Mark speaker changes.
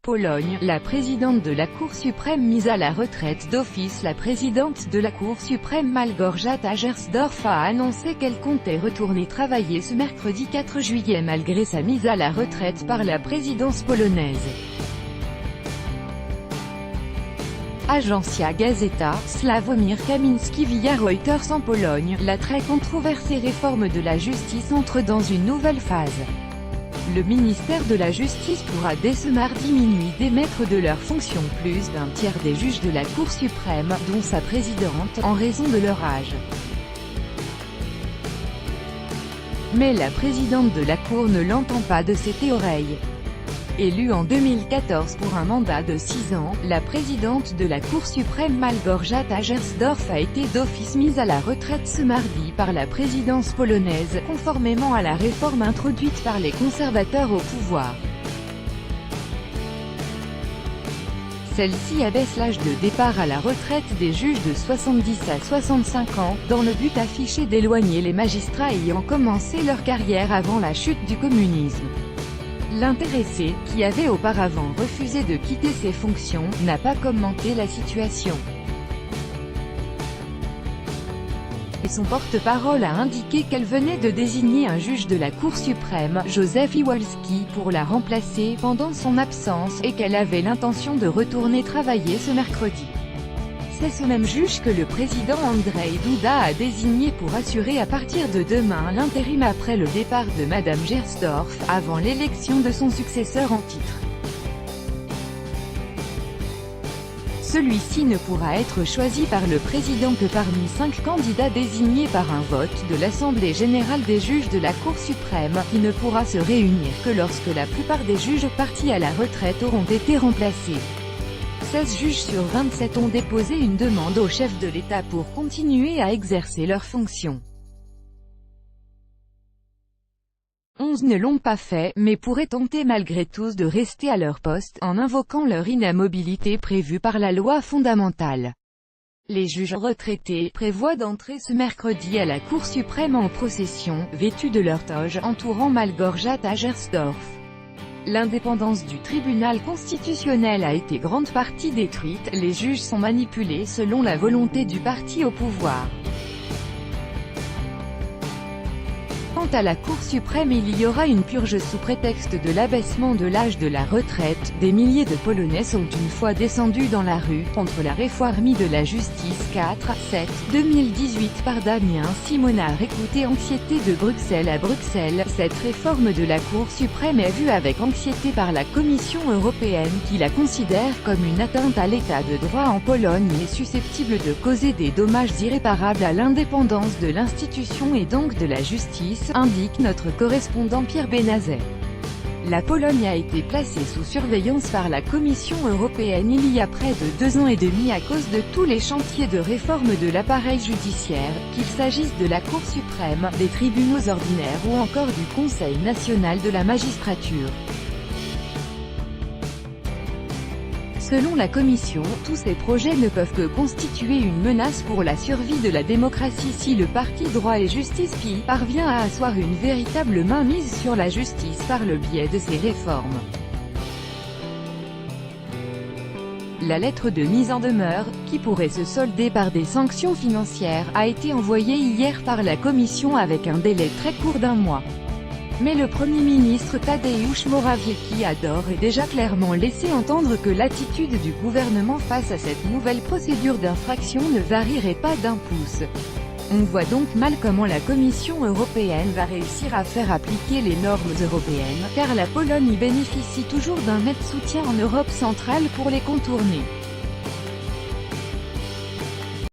Speaker 1: Pologne, la présidente de la Cour suprême mise à la retraite d'office. La présidente de la Cour suprême Małgorzata Gersdorf a annoncé qu'elle comptait retourner travailler ce mercredi 4 juillet malgré sa mise à la retraite par la présidence polonaise. Agencia Gazeta, Sławomir Kaminski via Reuters. En Pologne, la très controversée réforme de la justice entre dans une nouvelle phase. Le ministère de la Justice pourra dès ce mardi minuit démettre de leurs fonctions plus d'un tiers des juges de la Cour suprême, dont sa présidente, en raison de leur âge. Mais la présidente de la Cour ne l'entend pas de ses oreilles. Élue en 2014 pour un mandat de 6 ans, la présidente de la Cour suprême Małgorzata Gersdorf a été d'office mise à la retraite ce mardi par la présidence polonaise, conformément à la réforme introduite par les conservateurs au pouvoir. Celle-ci abaisse l'âge de départ à la retraite des juges de 70 à 65 ans, dans le but affiché d'éloigner les magistrats ayant commencé leur carrière avant la chute du communisme. L'intéressé, qui avait auparavant refusé de quitter ses fonctions, n'a pas commenté la situation. Et son porte-parole a indiqué qu'elle venait de désigner un juge de la Cour suprême, Józef Iwulski, pour la remplacer pendant son absence, et qu'elle avait l'intention de retourner travailler ce mercredi. C'est ce même juge que le président Andrzej Duda a désigné pour assurer à partir de demain l'intérim après le départ de Madame Gersdorf, avant l'élection de son successeur en titre. Celui-ci ne pourra être choisi par le président que parmi 5 candidats désignés par un vote de l'Assemblée générale des juges de la Cour suprême, qui ne pourra se réunir que lorsque la plupart des juges partis à la retraite auront été remplacés. 16 juges sur 27 ont déposé une demande au chef de l'État pour continuer à exercer leurs fonctions. 11 ne l'ont pas fait, mais pourraient tenter malgré tout de rester à leur poste, en invoquant leur inamobilité prévue par la loi fondamentale. Les juges retraités prévoient d'entrer ce mercredi à la Cour suprême en procession, vêtus de leur toge, entourant Małgorzata Gersdorf. L'indépendance du tribunal constitutionnel a été grande partie détruite, les juges sont manipulés selon la volonté du parti au pouvoir. Quant à la Cour suprême, il y aura une purge sous prétexte de l'abaissement de l'âge de la retraite. Des milliers de Polonais sont une fois descendus dans la rue, contre la réforme de la justice 4/7/2018 par Damien Simonard. Écoutez Anxiété de Bruxelles à Bruxelles. Cette réforme de la Cour suprême est vue avec anxiété par la Commission européenne, qui la considère comme une atteinte à l'état de droit en Pologne et susceptible de causer des dommages irréparables à l'indépendance de l'institution et donc de la justice, indique notre correspondant Pierre Benazet. La Pologne a été placée sous surveillance par la Commission européenne il y a près de 2 ans et demi à cause de tous les chantiers de réforme de l'appareil judiciaire, qu'il s'agisse de la Cour suprême, des tribunaux ordinaires ou encore du Conseil national de la magistrature. Selon la Commission, tous ces projets ne peuvent que constituer une menace pour la survie de la démocratie si le parti Droit et Justice PiS parvient à asseoir une véritable mainmise sur la justice par le biais de ces réformes. La lettre de mise en demeure, qui pourrait se solder par des sanctions financières, a été envoyée hier par la Commission avec un délai très court d'1 mois. Mais le Premier ministre Tadeusz Morawiecki a d'ores et déjà clairement laissé entendre que l'attitude du gouvernement face à cette nouvelle procédure d'infraction ne varierait pas d'1 pouce. On voit donc mal comment la Commission européenne va réussir à faire appliquer les normes européennes, car la Pologne y bénéficie toujours d'un net soutien en Europe centrale pour les contourner.